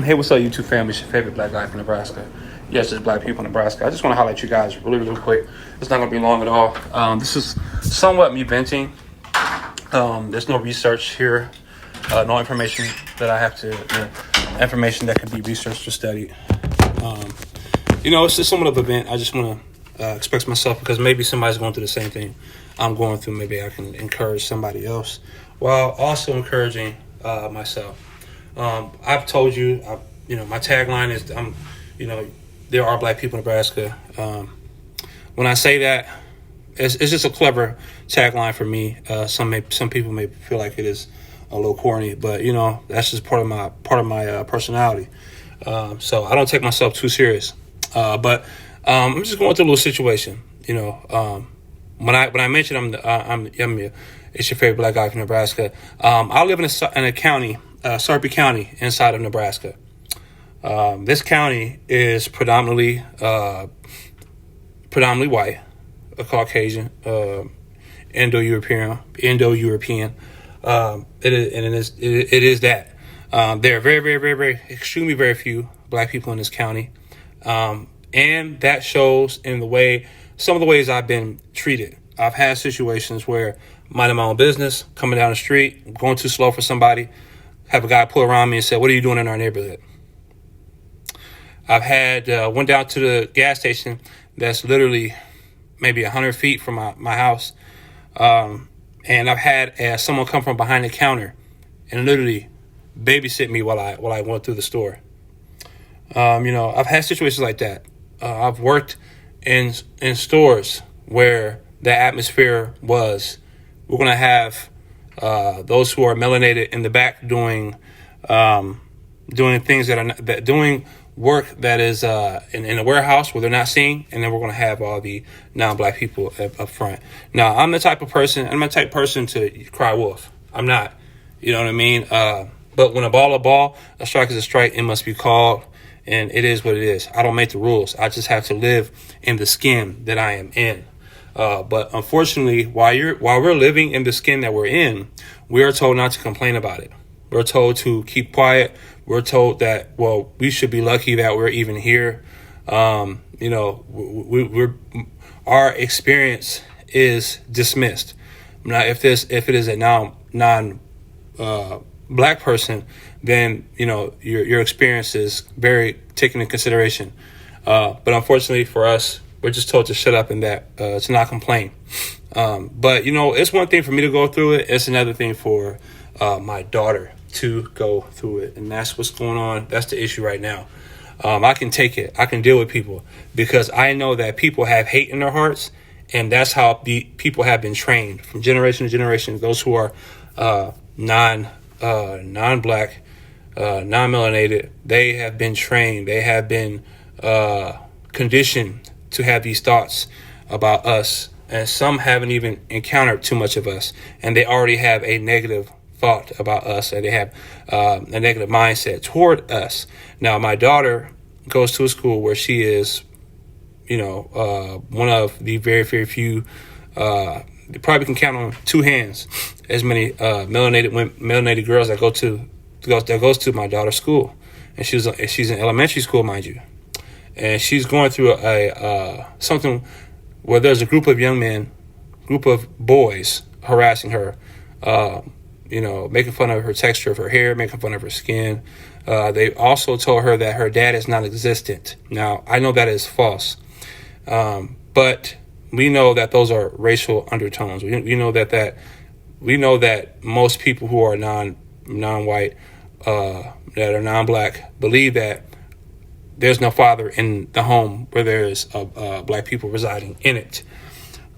Hey, what's up, YouTube family? It's your favorite black guy from Nebraska. Yes, it's black people in Nebraska. I just want to highlight you guys really quick. It's not going to be long at all. This is somewhat me venting. There's no research here, no information that I have to, information that can be researched or studied. It's just somewhat of an event. I just want to express myself because maybe somebody's going through the same thing I'm going through. Maybe I can encourage somebody else while also encouraging myself. I've told you, my tagline is, there are black people in Nebraska. When I say that, it's just a clever tagline for me. Some people may feel like it is a little corny, but that's just part of my personality. So I don't take myself too serious. But I'm just going through a little situation. When I mentioned it's your favorite black guy from Nebraska. I live in a county. Sarpy County inside of Nebraska. This county is predominantly white, a Caucasian, Indo-European. It is that. There are very extremely very few black people in this county, and that shows in some of the ways I've been treated. I've had situations where minding my own business, coming down the street, going too slow for somebody. Have a guy pull around me and say, "What are you doing in our neighborhood?" I've had went down to the gas station that's literally maybe 100 feet from my house, and I've had someone come from behind the counter and literally babysit me while I went through the store. I've had situations like that. I've worked in stores where the atmosphere was, we're gonna have those who are melanated in the back doing things doing work that is in a warehouse where they're not seen, and then we're going to have all the non-black people up front. Now, I'm the type of person to cry wolf. I'm not, you know what I mean? But when a ball, a strike is a strike, it must be called, and it is what it is. I don't make the rules. I just have to live in the skin that I am in. But unfortunately, while we're living in the skin that we're in, we are told not to complain about it. We're told to keep quiet. We're told that, we should be lucky that we're even here. Our experience is dismissed. Now, if it is a non black person, then your experience is very taken into consideration. But unfortunately for us, we're just told to shut up and to not complain. But it's one thing for me to go through it. It's another thing for my daughter to go through it. And that's what's going on. That's the issue right now. I can take it. I can deal with people because I know that people have hate in their hearts. And that's how the people have been trained from generation to generation. Those who are non-black, non-melanated, they have been trained. They have been conditioned to have these thoughts about us, and some haven't even encountered too much of us, and they already have a negative thought about us, and they have a negative mindset toward us. Now, my daughter goes to a school where she is, one of the very few, you probably can count on two hands, as many melanated girls that goes to my daughter's school, and she's in elementary school, mind you. And she's going through something where there's a group of boys harassing her, making fun of her texture of her hair, making fun of her skin. They also told her that her dad is non-existent. Now, I know that is false, but we know that those are racial undertones. We know that most people who are non-white, that are non-black, believe that there's no father in the home where there's black people residing in it,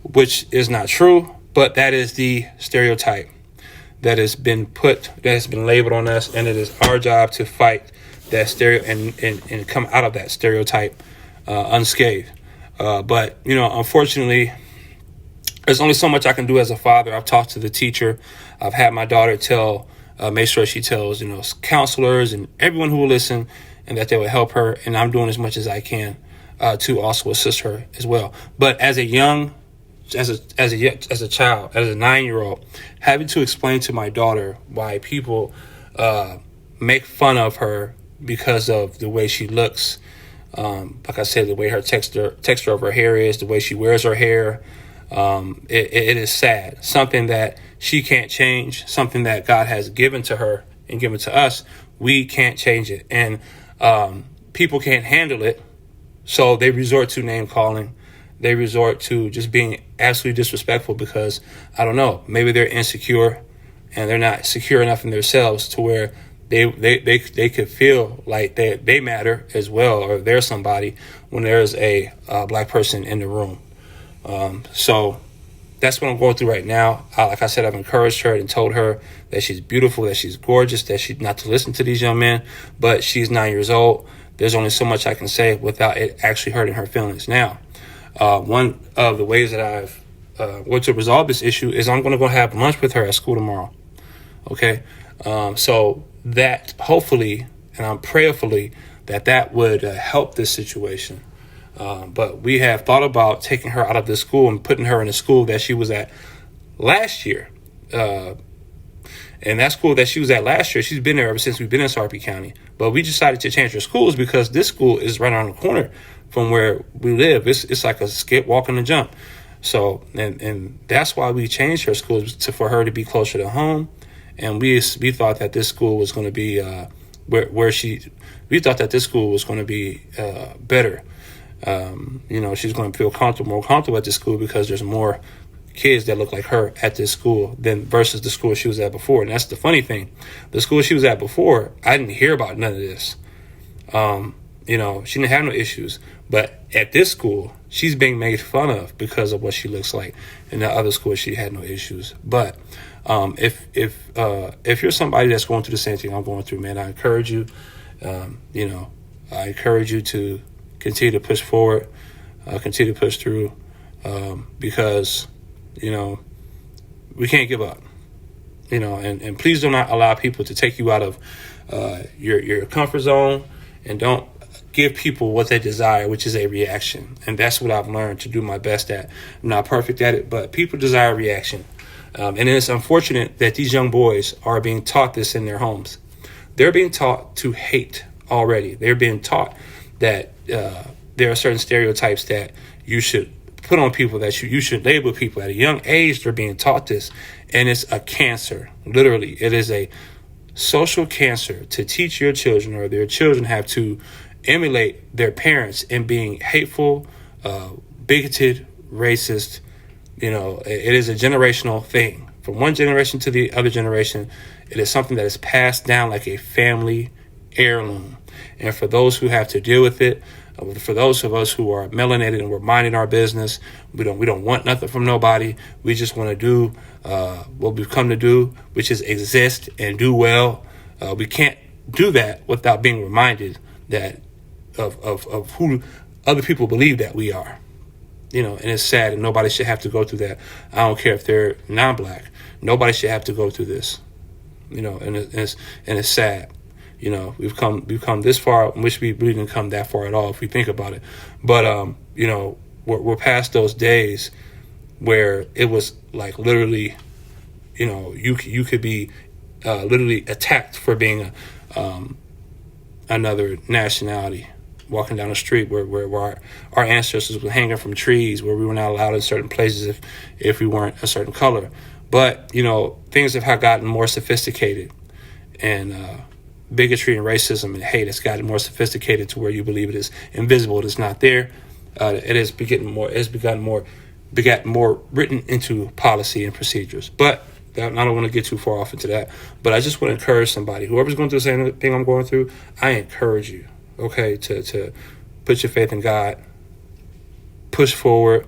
which is not true, but that is the stereotype that has been labeled on us, and it is our job to fight that and come out of that stereotype unscathed. But unfortunately, there's only so much I can do as a father. I've talked to the teacher. I've had my daughter make sure she tells counselors and everyone who will listen, and that they will help her. And I'm doing as much as I can to also assist her as well. But as a child, as a 9-year-old, having to explain to my daughter why people make fun of her because of the way she looks. Like I said, the way her texture of her hair is, the way she wears her hair. It is sad. Something that she can't change, something that God has given to her and given to us. We can't change it. And people can't handle it. So they resort to name calling. They resort to just being absolutely disrespectful because, I don't know, maybe they're insecure and they're not secure enough in themselves to where they could feel like they matter as well, or they're somebody when there's a black person in the room. So that's what I'm going through right now. Like I said, I've encouraged her and told her that she's beautiful, that she's gorgeous, that she's not to listen to these young men, but she's 9 years old. There's only so much I can say without it actually hurting her feelings. Now, one of the ways that I've going to resolve this issue is I'm going to go have lunch with her at school tomorrow. Okay. So that hopefully, and I'm prayerfully, that would help this situation. But we have thought about taking her out of this school and putting her in a school that she was at last year. And that school that she was at last year, she's been there ever since we've been in Sarpy County. But we decided to change her schools because this school is right around the corner from where we live. It's like a skip, walk, and a jump. So, and that's why we changed her schools for her to be closer to home. And we thought that this school was going to be we thought that this school was going to be better. She's going to feel more comfortable at this school because there's more kids that look like her at this school than versus the school she was at before. And that's the funny thing. The school she was at before, I didn't hear about none of this. She didn't have no issues. But at this school, she's being made fun of because of what she looks like. In the other school, she had no issues. But if you're somebody that's going through the same thing I'm going through, man, I encourage you. I encourage you to continue to push forward, continue to push through, because we can't give up. And please do not allow people to take you out of your comfort zone, and don't give people what they desire, which is a reaction. And that's what I've learned to do my best at. I'm not perfect at it, but people desire reaction. And it's unfortunate that these young boys are being taught this in their homes. They're being taught to hate already. They're being taught that there are certain stereotypes that you should put on people, that you should label people. At a young age, they're being taught this. And it's a cancer. Literally, it is a social cancer to teach your children, or their children have to emulate their parents in being hateful, bigoted, racist. It is a generational thing. From one generation to the other generation, it is something that is passed down like a family heirloom. And for those who have to deal with it, for those of us who are melanated and we're minding our business, we don't want nothing from nobody. We just want to do what we've come to do, which is exist and do well. We can't do that without being reminded that of who other people believe that we are. And it's sad, and nobody should have to go through that. I don't care if they're non-black. Nobody should have to go through this. And it's sad. We've come this far. I wish we really didn't come that far at all if we think about it. But we're past those days where it was like literally, you could be literally attacked for being another nationality, walking down the street where our ancestors were hanging from trees, where we were not allowed in certain places if we weren't a certain color. But things have gotten more sophisticated, and bigotry and racism and hate has gotten more sophisticated to where you believe it is invisible. It is not there. It has begotten more written into policy and procedures. But I don't want to get too far off into that. But I just want to encourage somebody, whoever's going through the same thing I'm going through, I encourage you, okay, to put your faith in God, push forward,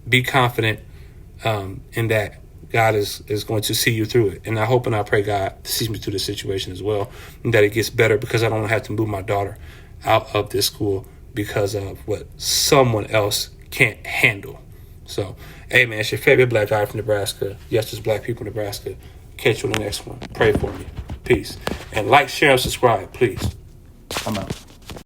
be confident in that God is going to see you through it. And I hope and I pray God sees me through this situation as well, and that it gets better, because I don't have to move my daughter out of this school because of what someone else can't handle. So, hey, man, it's your favorite black guy from Nebraska. Yes, there's black people in Nebraska. Catch you on the next one. Pray for me. Peace. And like, share, and subscribe, please. I'm out.